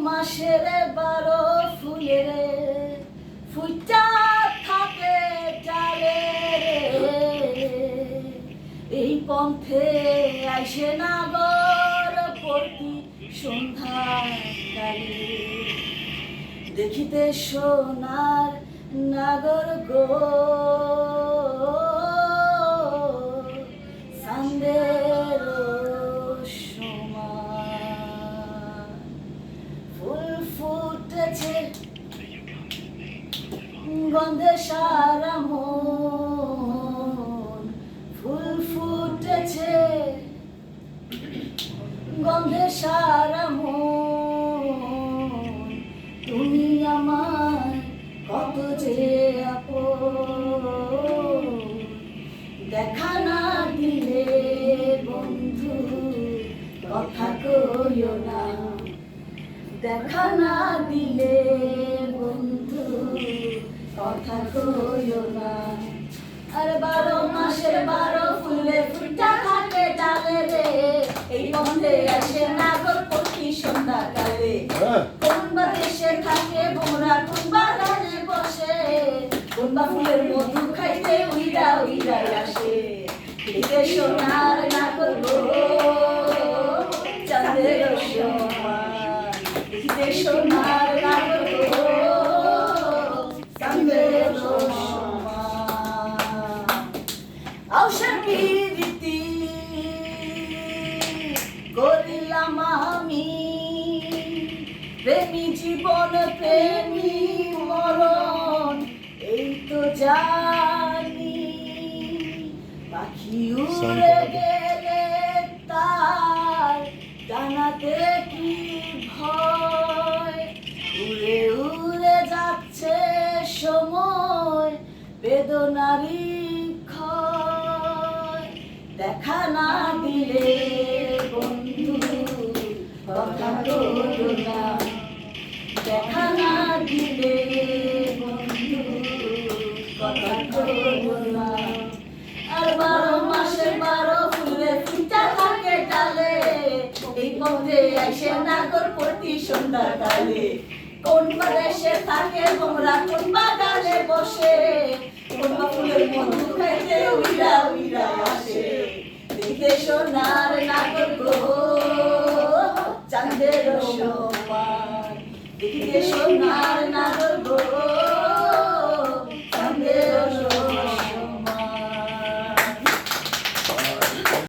মাসের 12 ফুলের ফুটা থাকে ডালে এই পন্থে আইসে নাগর প্রতি সন্ধ্যাকালে দেখিতে সোনার নাগর গো সান্দের ফুটেছে গন্ধে সারা মন ফুল ফুটেছে গন্ধে সারা মন তুমি আমার কত যে আপন দেখা না দিলে বন্ধু কথা কইও না দেখা না দিলে বন্ধু কথা কইও না আরে 12 মাসের 12 ফুলে ফুটা থাকে ডালে রে এই বন্ধে আসে নাগর প্রতি সন্ধ্যাকালে কোন বা দেশে থাকে বোরা কোন বা গানে বসে কোন বা ফুলের মধু খাইতে উইরা উইরা আসে দেখে সোনার নাগর গো চাঁদের সমান দেখে সোনার নাগর গো চাঁদের সমান আউশার প্রীতি করিলাম আমি প্রেমী জীবন প্রেমী মরণ এই তো জানি পাখি উড়ে গেলে তার জানাতে কি ভয় উড়ে উড়ে যাচ্ছে সময় বেদনারি ক্ষয় দেখা না দিলে বন্ধু কথা কইও না দেখা না দিলে বন্ধু কথা কইও না আর 12 মাসের 12 ফুলে ফুটা থাকে ডালে এই পথে আইসে নাগর প্রতি সন্ধ্যাকালে কোন বা দেশে থাকে বোরা কোন বা গানে বসে কোন বা ফুলের মধু খাইতে উইরা উইরা আসে দেখে সোনার নাগর গো চাঁদের সমান দেখে সোনার